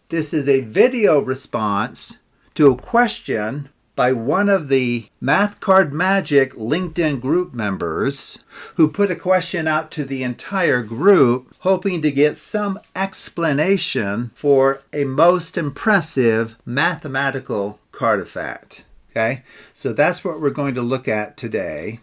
This is a video response to a question by one of the Math Card Magic LinkedIn group members who put a question out to the entire group hoping to get some explanation for a most impressive mathematical card effect. Okay, so that's what we're going to look at today.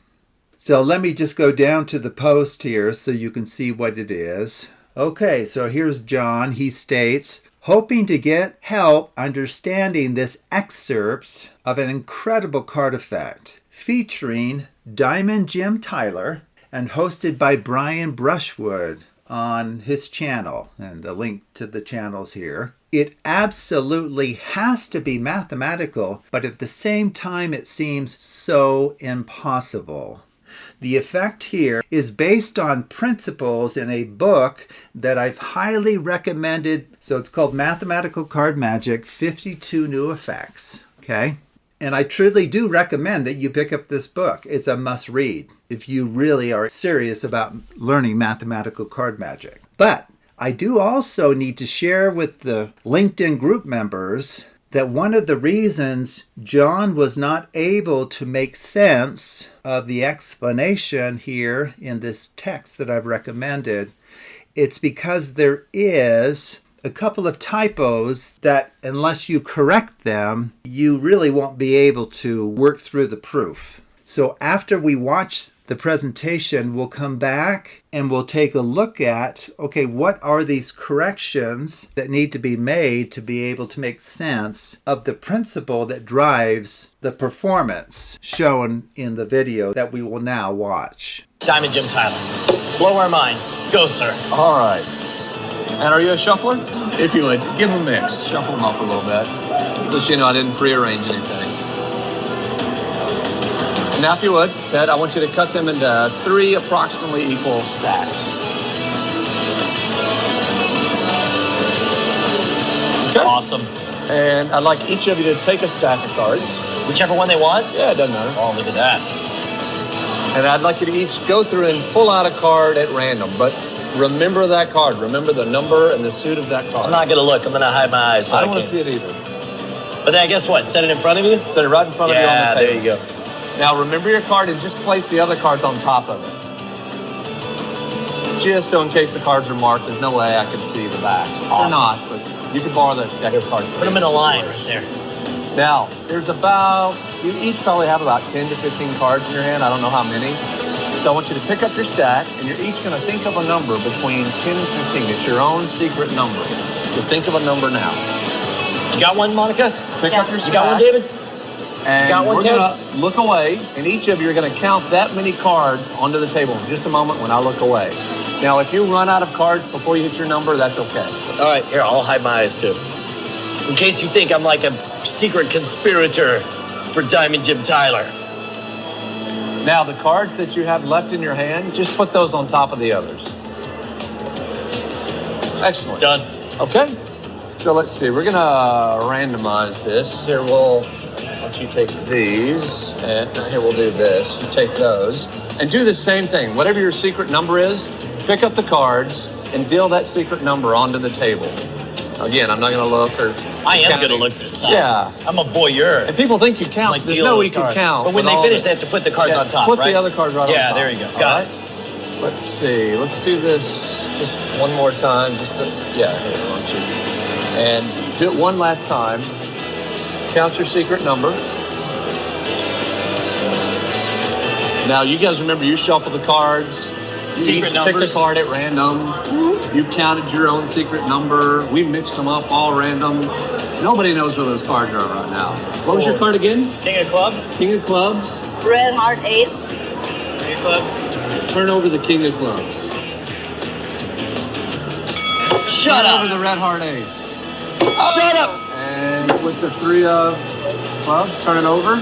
So let me just go down to the post here so you can see what it is. Okay, so here's John. He states, hoping to get help understanding this excerpt of an incredible card effect featuring Diamond Jim Tyler and hosted by Brian Brushwood on his channel, and the link to the channels here. It absolutely has to be mathematical, but at the same time it seems so impossible. The effect here is based on principles in a book that I've highly recommended. So it's called Mathematical Card Magic, 52 New Effects. Okay. And I truly do recommend that you pick up this book. It's a must read if you really are serious about learning mathematical card magic. But I do also need to share with the LinkedIn group members that one of the reasons John was not able to make sense of the explanation here in this text that I've recommended, it's because there is a couple of typos that unless you correct them, you really won't be able to work through the proof. So after we watch the presentation, we'll come back and we'll take a look at, okay, what are these corrections that need to be made to be able to make sense of the principle that drives the performance shown in the video that we will now watch. Diamond Jim Tyler, blow our minds. Go, sir. All right. And are you a shuffler? If you would, give them a mix. Shuffle them up a little bit. Just, I didn't prearrange anything. Now, if you would, Ted, I want you to cut them into 3 approximately equal stacks. Okay. Awesome. And I'd like each of you to take a stack of cards. Whichever one they want? Yeah, it doesn't matter. Oh, look at that. And I'd like you to each go through and pull out a card at random. But remember that card. Remember the number and the suit of that card. I'm not going to look. I'm going to hide my eyes. So I don't want to see it either. But then guess what? Set it in front of you? Set it right in front of you on the table. There you go. Now remember your card and just place the other cards on top of it. Just so in case the cards are marked, there's no way I can see the backs. Awesome. They're not, but you can borrow the deck of cards. Put them in a line right there. Now, there's you each probably have about 10 to 15 cards in your hand. I don't know how many. So I want you to pick up your stack, and you're each going to think of a number between 10 and 15. It's your own secret number. So think of a number now. You got one, Monica? Pick up your stack. You got one, David? And we're going to look away, and each of you are going to count that many cards onto the table in just a moment when I look away. Now, if you run out of cards before you hit your number, that's okay. All right, here, I'll hide my eyes, too. In case you think I'm like a secret conspirator for Diamond Jim Tyler. Now, the cards that you have left in your hand, just put those on top of the others. Excellent. Done. Okay. So let's see. We're going to randomize this. Here, you take these, and here we'll do this. You take those, and do the same thing. Whatever your secret number is, pick up the cards and deal that secret number onto the table. Again, I'm not going to look I am going to look this time. Yeah. I'm a voyeur. And people think you count. Like There's no way you can count. But when they finish, they have to put the cards on top, put right? the other cards right on top. Yeah, there you go. Got it. Let's see. Let's do this just one more time. Here, why don't you? And do it one last time. Count your secret number. Now, you guys remember you shuffle the cards. You each picked a card at random. Mm-hmm. You counted your own secret number. We mixed them up all random. Nobody knows where those cards are right now. What was your card again? King of clubs. King of clubs. Red heart ace. King of clubs. Turn over the king of clubs. Shut up. Turn over the red heart ace. Shut up. And with the 3 of clubs, turn it over.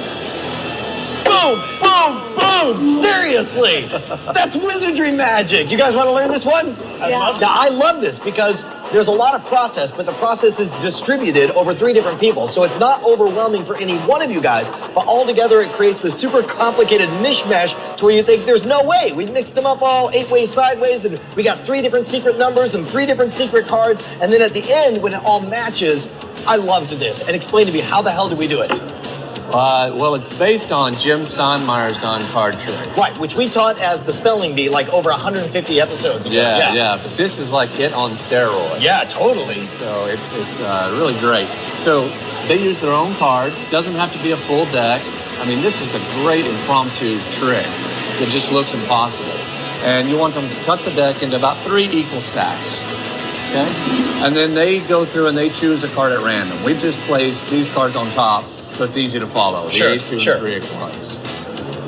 Boom, boom, boom. Seriously. That's wizardry magic. You guys want to learn this one? Yeah. Now, I love this because there's a lot of process, but the process is distributed over 3 different people. So it's not overwhelming for any one of you guys, but all together it creates this super complicated mishmash to where you think there's no way. We mixed them up all 8 ways sideways, and we got 3 different secret numbers and 3 different secret cards. And then at the end, when it all matches, I loved this. And explain to me, how the hell do we do it? Well, it's based on Jim Steinmeier's non-card trick. Right, which we taught as the spelling bee like over 150 episodes ago. Yeah. But this is like it on steroids. Yeah, totally. So it's really great. So they use their own card. Doesn't have to be a full deck. I mean, this is the great impromptu trick that just looks impossible. And you want them to cut the deck into about 3 equal stacks. Okay? And then they go through and they choose a card at random. We've just placed these cards on top, so it's easy to follow. The ace, 2, and 3 of clubs.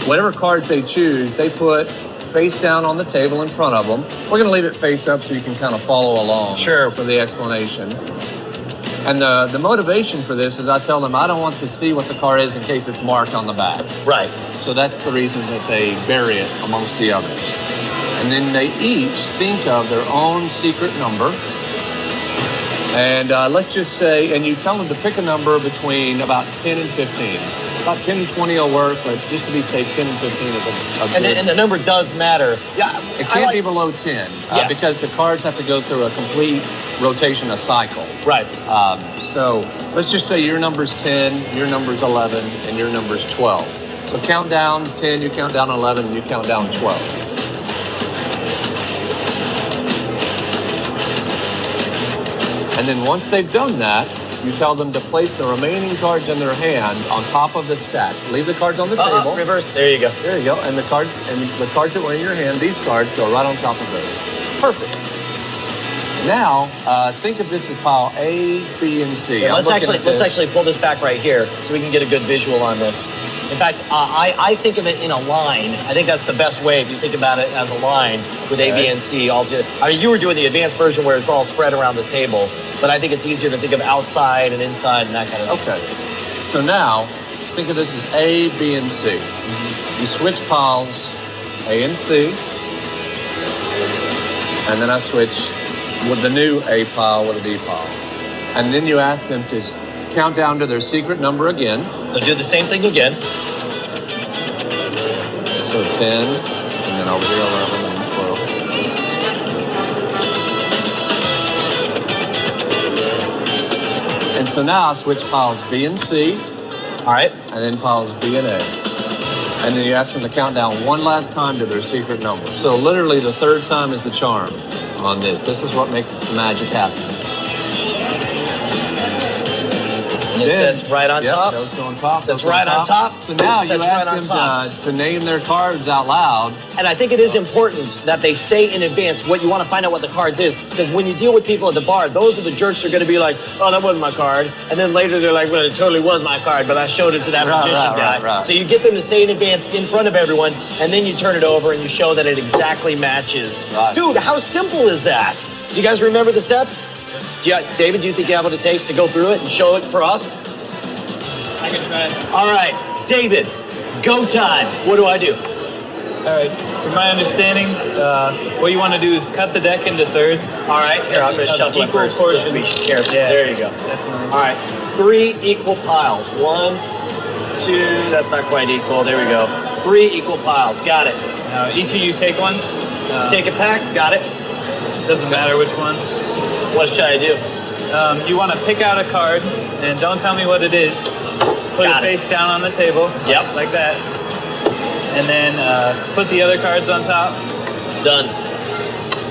Whatever cards they choose, they put face down on the table in front of them. We're going to leave it face up so you can kind of follow along for the explanation. And the motivation for this is I tell them I don't want to see what the card is in case it's marked on the back. Right. So that's the reason that they bury it amongst the others. And then they each think of their own secret number. And let's just say, and you tell them to pick a number between about 10 and 15. About 10 and 20 will work, but just to be safe, 10 and 15 is a good. And the number does matter. Yeah, it can't be below 10 because the cards have to go through a complete rotation, a cycle. Right. So let's just say your number's 10, your number's 11, and your number's 12. So count down 10, you count down 11, and you count down 12. And then once they've done that, you tell them to place the remaining cards in their hand on top of the stack. Leave the cards on the table. Reverse. There you go. There you go. And the cards that were in your hand, these cards go right on top of those. Perfect. Now, think of this as pile A, B, and C. Yeah, let's actually pull this back right here so we can get a good visual on this. In fact, I think of it in a line. I think that's the best way if you think about it as a line with A, B, and C all together. I mean, you were doing the advanced version where it's all spread around the table, but I think it's easier to think of outside and inside and that kind of thing. Okay. So now, think of this as A, B, and C. Mm-hmm. You switch piles, A and C, and then I switch with the new A pile with a B pile. And then you ask them to count down to their secret number again. So do the same thing again. So 10, and then over here 11 and 12. And so now I switch piles B and C. All right. And then piles B and A. And then you ask them to count down one last time to their secret number. So literally the third time is the charm on this. This is what makes the magic happen. And it sits right on top. Those go on top. Sits right on top. So now you ask them to name their cards out loud. And I think it is important that they say in advance what you want to find out what the cards is. Because when you deal with people at the bar, those are the jerks who are going to be like, oh, that wasn't my card. And then later they're like, well, it totally was my card, but I showed it to that magician guy. Right. So you get them to say in advance in front of everyone, and then you turn it over and you show that it exactly matches. Right. Dude, how simple is that? Do you guys remember the steps? David, do you think you have what it takes to go through it and show it for us? I can try. All right, David, go time. What do I do? All right, from my understanding, what you want to do is cut the deck into thirds. All right, here, I'm going to shuffle it first. Just be careful. Yeah. There you go. Definitely. All right, 3 equal piles. 1, 2, that's not quite equal. There we go. 3 equal piles. Got it. Now, each of you take one. Take a pack. Got it. Doesn't matter which one. What should I do? You want to pick out a card, and don't tell me what it is. Put it face down on the table. Yep. Like that. And then put the other cards on top. Done.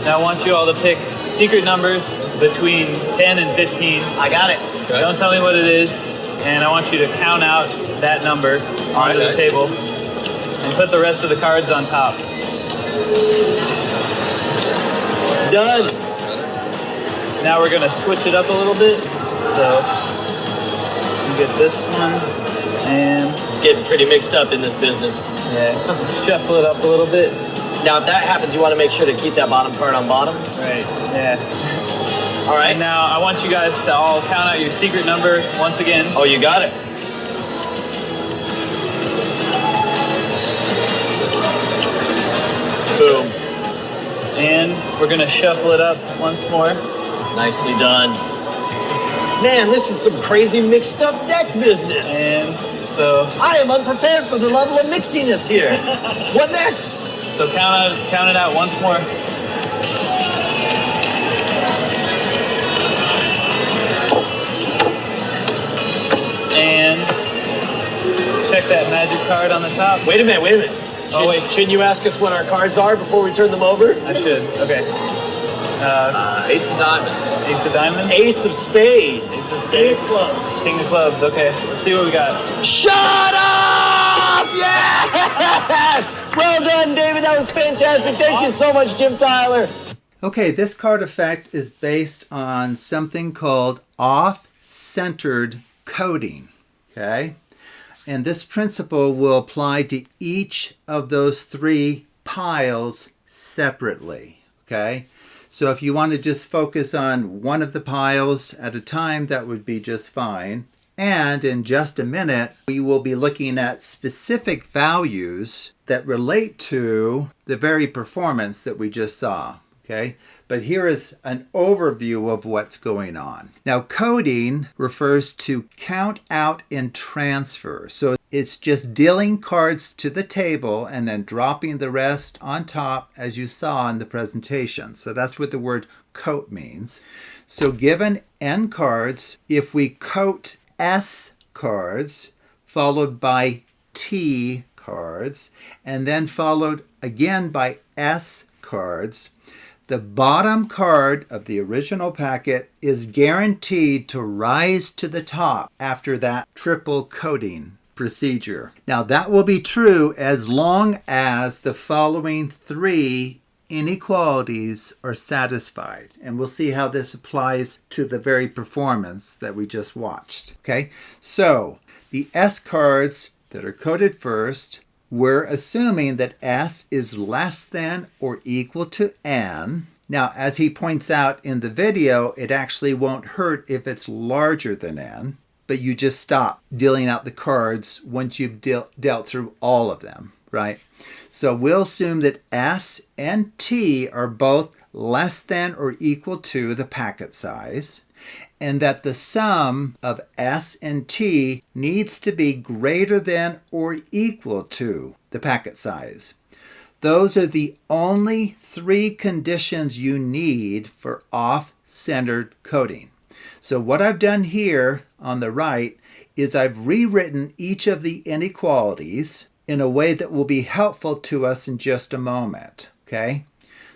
Now I want you all to pick secret numbers between 10 and 15. I got it. Okay. Don't tell me what it is, and I want you to count out that number onto the table and put the rest of the cards on top. Done. Now we're gonna switch it up a little bit. So you get this one, and It's getting pretty mixed up in this business. yeah, shuffle it up a little bit. Now, if that happens, you want to make sure to keep that bottom card on bottom. Right. Yeah. All right. And now I want you guys to all count out your secret number once again. Oh, you got it. Boom. And we're gonna shuffle it up once more. Nicely done. Man, this is some crazy mixed up deck business. And so I am unprepared for the level of mixiness here. What next? so count it out once more. And check that magic card on the top. Wait a minute. Oh, wait. Shouldn't you ask us what our cards are before we turn them over? I should. Okay. Ace of diamonds. Ace of diamonds. Ace of spades. Ace of King spades. of clubs. King of clubs. Okay. Let's see what we got. Shut up! Yes! Well done, David. That was fantastic. Thank you so much, Jim Tyler. Okay, this card effect is based on something called off-centered coding. Okay? And this principle will apply to each of those three piles separately. Okay? So if you want to just focus on one of the piles at a time, that would be just fine. And in just a minute, we will be looking at specific values that relate to the very performance that we just saw. Okay? But here is an overview of what's going on. Now, coding refers to count out and transfer. So it's just dealing cards to the table and then dropping the rest on top, as you saw in the presentation. So that's what the word coat means. So given n cards, if we coat S cards, followed by T cards, and then followed again by S cards, the bottom card of the original packet is guaranteed to rise to the top after that triple coating procedure. Now that will be true as long as the following three inequalities are satisfied. And we'll see how this applies to the very performance that we just watched. Okay, so the S cards that are coded first, we're assuming that S is less than or equal to N. Now, as he points out in the video, it actually won't hurt if it's larger than N, but you just stop dealing out the cards once you've dealt through all of them, right? So we'll assume that S and T are both less than or equal to the packet size, and that the sum of S and T needs to be greater than or equal to the packet size. Those are the only three conditions you need for off-centered coding. So what I've done here on the right is I've rewritten each of the inequalities in a way that will be helpful to us in just a moment. Okay?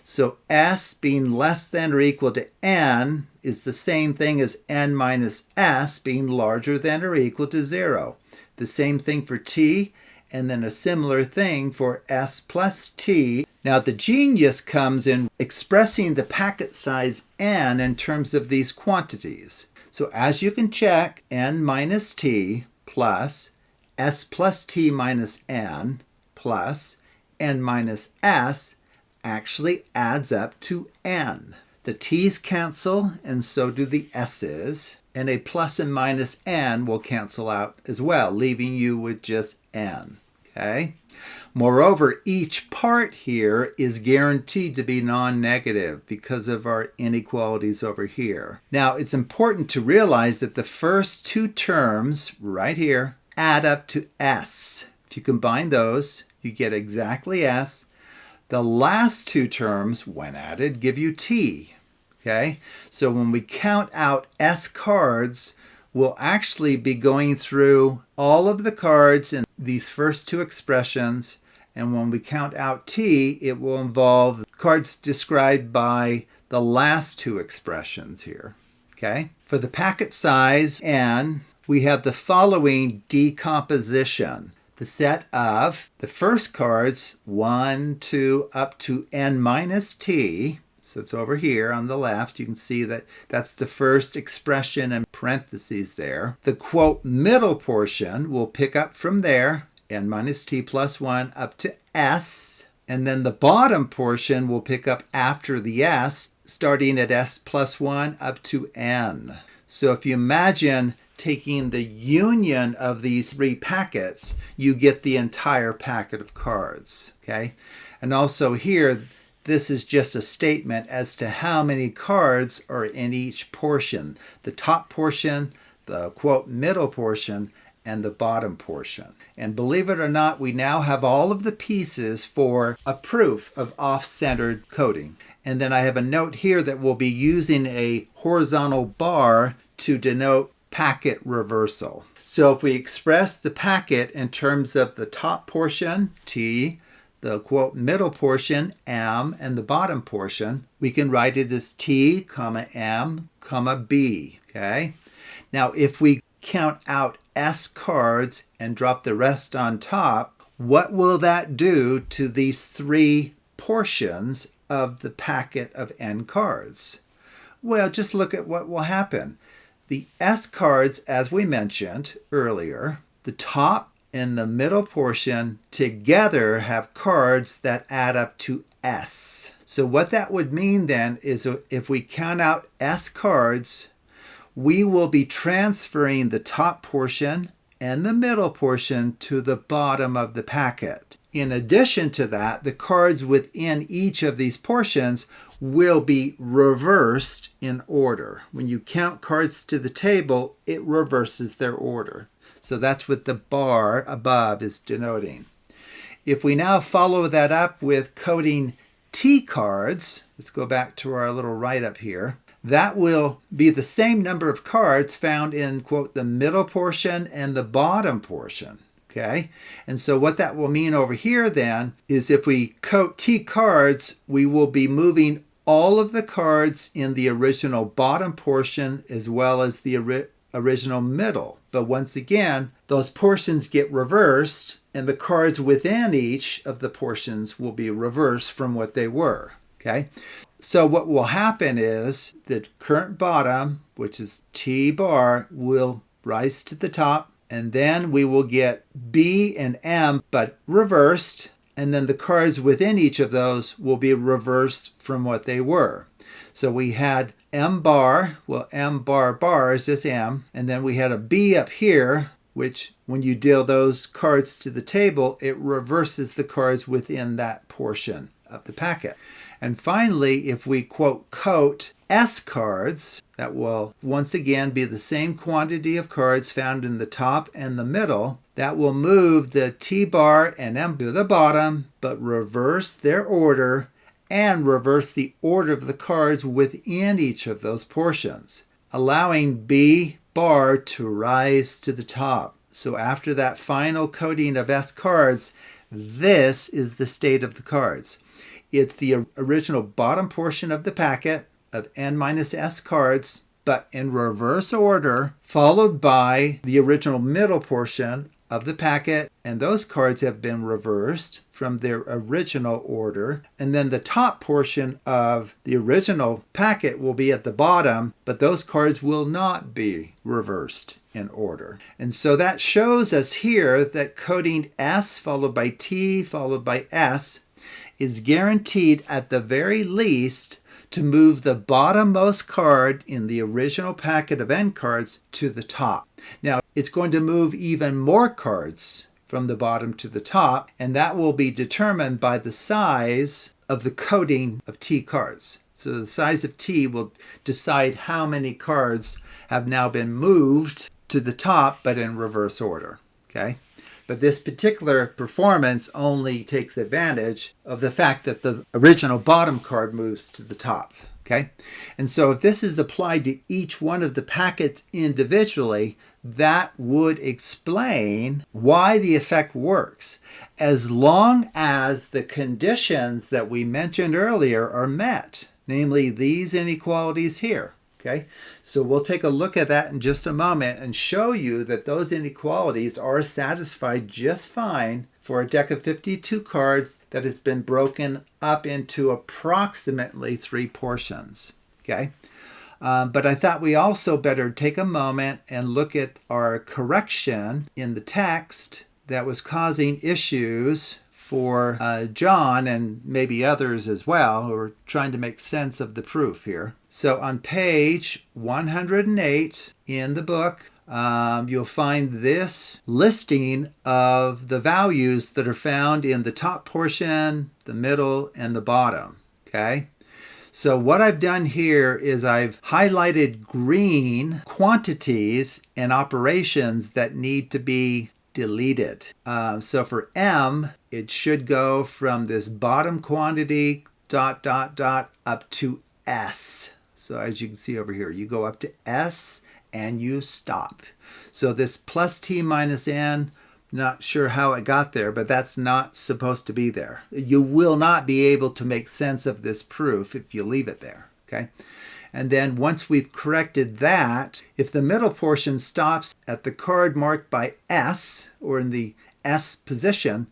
So S being less than or equal to N is the same thing as N minus S being larger than or equal to 0. The same thing for T, and then a similar thing for S plus T. Now the genius comes in expressing the packet size N in terms of these quantities. So as you can check, N minus T plus S plus T minus N plus N minus S actually adds up to N. The T's cancel, and so do the S's, and a plus and minus N will cancel out as well, leaving you with just N. Okay? Moreover, each part here is guaranteed to be non-negative because of our inequalities over here. Now, it's important to realize that the first two terms right here add up to S. If you combine those, you get exactly S. The last two terms, when added, give you T. Okay? So when we count out S cards, we'll actually be going through all of the cards in these first two expressions. And when we count out T, it will involve cards described by the last two expressions here. Okay? For the packet size N, we have the following decomposition. The set of the first cards, 1, 2, up to N minus T. So it's over here on the left. You can see that that's the first expression in parentheses there. The quote middle portion will pick up from there, N minus T plus 1 up to S. And then the bottom portion will pick up after the S, starting at S plus 1 up to N. So if you imagine taking the union of these three packets, you get the entire packet of cards. Okay? And also here, this is just a statement as to how many cards are in each portion. The top portion, the quote middle portion, and the bottom portion. And believe it or not, we now have all of the pieces for a proof of off-centered coding. And then I have a note here that we'll be using a horizontal bar to denote packet reversal. So if we express the packet in terms of the top portion, T, the quote middle portion, M, and the bottom portion, we can write it as T, comma, M, comma, B, okay? Now if we count out S cards and drop the rest on top, what will that do to these three portions of the packet of N cards? Well, just look at what will happen. The S cards, as we mentioned earlier, the top and the middle portion together have cards that add up to S. So what that would mean then is if we count out S cards, we will be transferring the top portion and the middle portion to the bottom of the packet. In addition to that, the cards within each of these portions will be reversed in order. When you count cards to the table, it reverses their order. So that's what the bar above is denoting. If we now follow that up with coding T cards, let's go back to our little write-up here. That will be the same number of cards found in, quote, the middle portion and the bottom portion, okay? And so what that will mean over here then is if we code T cards, we will be moving all of the cards in the original bottom portion as well as the original middle. But once again, those portions get reversed and the cards within each of the portions will be reversed from what they were, okay? So what will happen is the current bottom, which is T bar, will rise to the top, and then we will get B and M, but reversed, and then the cards within each of those will be reversed from what they were. So we had M bar, well, M bar bar is this M, and then we had a B up here, which when you deal those cards to the table, it reverses the cards within that portion of the packet. And finally, if we quote coat S cards, that will once again be the same quantity of cards found in the top and the middle. That will move the T bar and M to the bottom, but reverse their order and reverse the order of the cards within each of those portions, allowing B bar to rise to the top. So after that final coding of S cards, this is the state of the cards. It's the original bottom portion of the packet of N minus S cards, but in reverse order, followed by the original middle portion of the packet, and those cards have been reversed from their original order. And then the top portion of the original packet will be at the bottom, but those cards will not be reversed in order. And so that shows us here that coding S followed by T followed by S is guaranteed at the very least to move the bottommost card in the original packet of N cards to the top. Now, it's going to move even more cards from the bottom to the top, and that will be determined by the size of the coding of T cards. So the size of T will decide how many cards have now been moved to the top, but in reverse order, okay? But this particular performance only takes advantage of the fact that the original bottom card moves to the top, okay? And so if this is applied to each one of the packets individually, that would explain why the effect works, as long as the conditions that we mentioned earlier are met, namely these inequalities here. Okay, so we'll take a look at that in just a moment and show you that those inequalities are satisfied just fine for a deck of 52 cards that has been broken up into approximately 3 portions. Okay, but I thought we also better take a moment and look at our correction in the text that was causing issues for John and maybe others as well who are trying to make sense of the proof here. So on page 108 in the book, you'll find this listing of the values that are found in the top portion, the middle, and the bottom. okay? So what I've done here is I've highlighted green quantities and operations that need to be deleted. So for M, it should go from this bottom quantity, ... up to S. So as you can see over here, you go up to S and you stop. So this plus T minus N, not sure how it got there, but that's not supposed to be there. You will not be able to make sense of this proof if you leave it there, okay? And then once we've corrected that, if the middle portion stops at the card marked by S, or in the S position,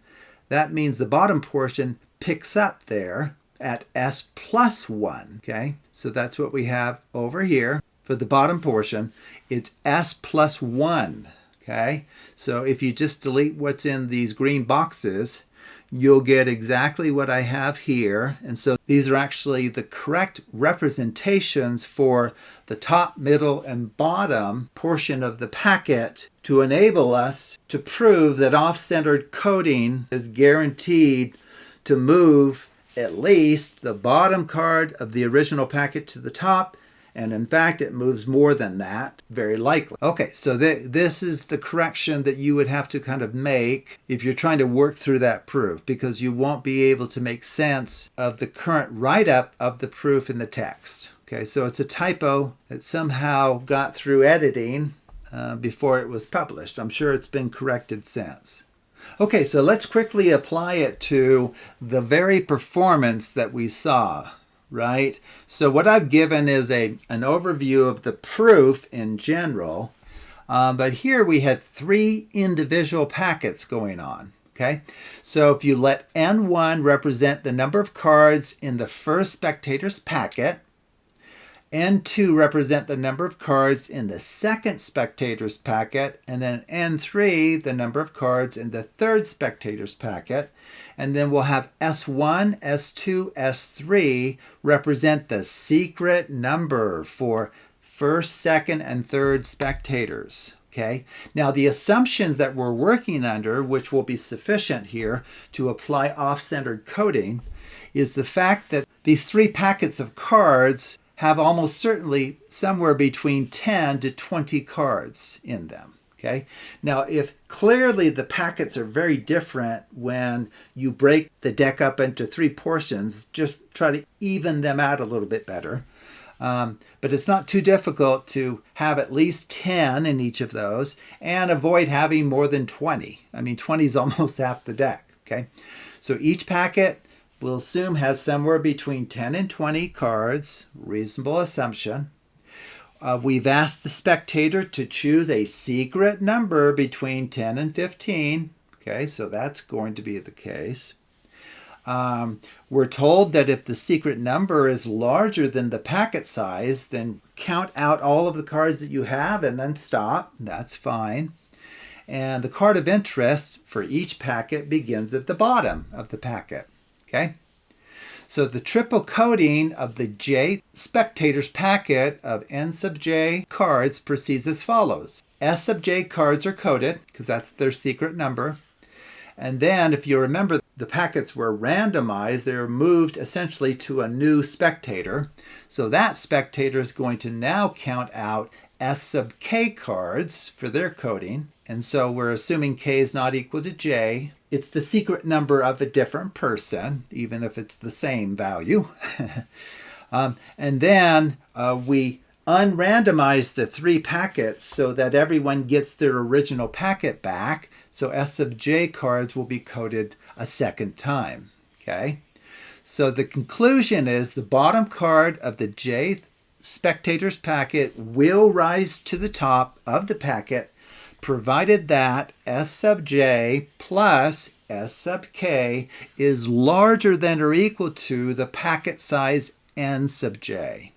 that means the bottom portion picks up there at S plus 1, okay? So that's what we have over here for the bottom portion. It's S plus 1, okay? So if you just delete what's in these green boxes, you'll get exactly what I have here. And so these are actually the correct representations for the top, middle, and bottom portion of the packet to enable us to prove that off-centered coding is guaranteed to move at least the bottom card of the original packet to the top, and in fact it moves more than that, very likely. Okay, so this is the correction that you would have to kind of make if you're trying to work through that proof, because you won't be able to make sense of the current write-up of the proof in the text. Okay, so it's a typo that somehow got through editing before it was published. I'm sure it's been corrected since. Okay, so let's quickly apply it to the very performance that we saw, right? So what I've given is an overview of the proof in general, but here we had 3 individual packets going on, okay? So if you let N1 represent the number of cards in the first spectator's packet, N2 represent the number of cards in the second spectator's packet, and then N3 the number of cards in the third spectator's packet, and then we'll have S1, S2, S3 represent the secret number for first, second, and third spectators. Okay. Now the assumptions that we're working under, which will be sufficient here to apply off-centered coding, is the fact that these 3 packets of cards have almost certainly somewhere between 10 to 20 cards in them, okay? Now, if clearly the packets are very different when you break the deck up into 3 portions, just try to even them out a little bit better. But it's not too difficult to have at least 10 in each of those and avoid having more than 20. I mean, 20 is almost half the deck, okay? So each packet, we'll assume, has somewhere between 10 and 20 cards, reasonable assumption. We've asked the spectator to choose a secret number between 10 and 15. Okay, so that's going to be the case. We're told that if the secret number is larger than the packet size, then count out all of the cards that you have and then stop. That's fine. And the card of interest for each packet begins at the bottom of the packet. Okay, so the triple coding of the J spectator's packet of N sub J cards proceeds as follows. S sub J cards are coded, because that's their secret number. And then, if you remember, the packets were randomized. They were moved essentially to a new spectator. So that spectator is going to now count out S sub K cards for their coding. And so we're assuming K is not equal to J. It's the secret number of a different person, even if it's the same value. And then we unrandomize the 3 packets so that everyone gets their original packet back. So S sub J cards will be coded a second time. Okay. So the conclusion is the bottom card of the J spectator's packet will rise to the top of the packet, provided that S sub J plus S sub K is larger than or equal to the packet size N sub J.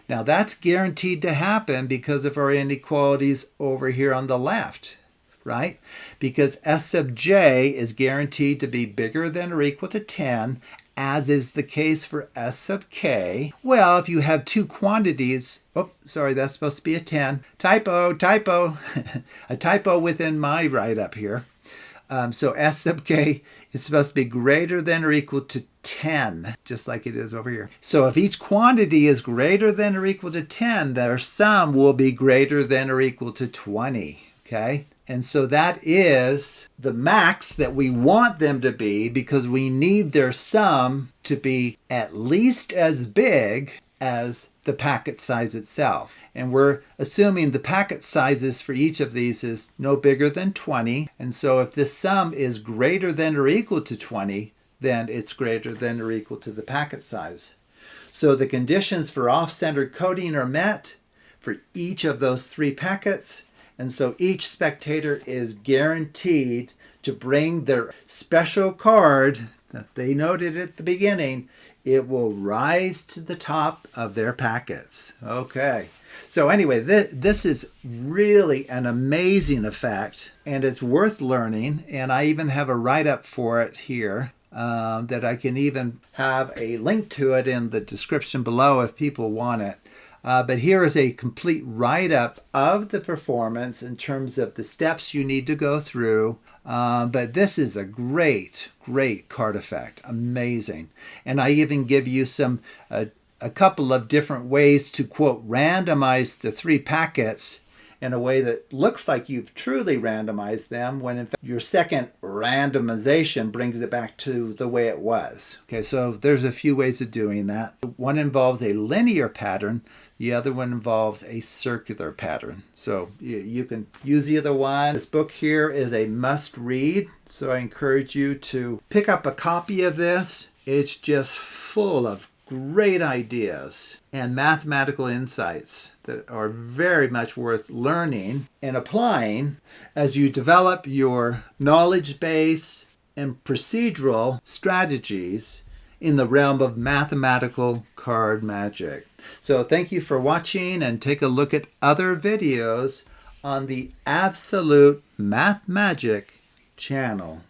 Now that's guaranteed to happen because of our inequalities over here on the left, right? Because S sub J is guaranteed to be bigger than or equal to 10, as is the case for S sub K. Well, if you have 2 quantities, that's supposed to be a 10. Typo. A typo within my write-up here. So S sub k is supposed to be greater than or equal to 10, just like it is over here. So if each quantity is greater than or equal to 10, their sum will be greater than or equal to 20, okay? And so that is the max that we want them to be, because we need their sum to be at least as big as the packet size itself. And we're assuming the packet sizes for each of these is no bigger than 20. And so if this sum is greater than or equal to 20, then it's greater than or equal to the packet size. So the conditions for off-centered coding are met for each of those 3 packets. And so each spectator is guaranteed to bring their special card that they noted at the beginning. It will rise to the top of their packets. Okay. So anyway, this is really an amazing effect, and it's worth learning. And I even have a write-up for it here that I can even have a link to it in the description below if people want it. But here is a complete write-up of the performance in terms of the steps you need to go through. But this is a great, great card effect. Amazing. And I even give you a couple of different ways to, quote, randomize the 3 packets in a way that looks like you've truly randomized them, when in fact your second randomization brings it back to the way it was. Okay, so there's a few ways of doing that. One involves a linear pattern. The other one involves a circular pattern. So you can use either one. This book here is a must read, so I encourage you to pick up a copy of this. It's just full of great ideas and mathematical insights that are very much worth learning and applying as you develop your knowledge base and procedural strategies in the realm of mathematical card magic. So thank you for watching, and take a look at other videos on the Absolute Math Magic channel.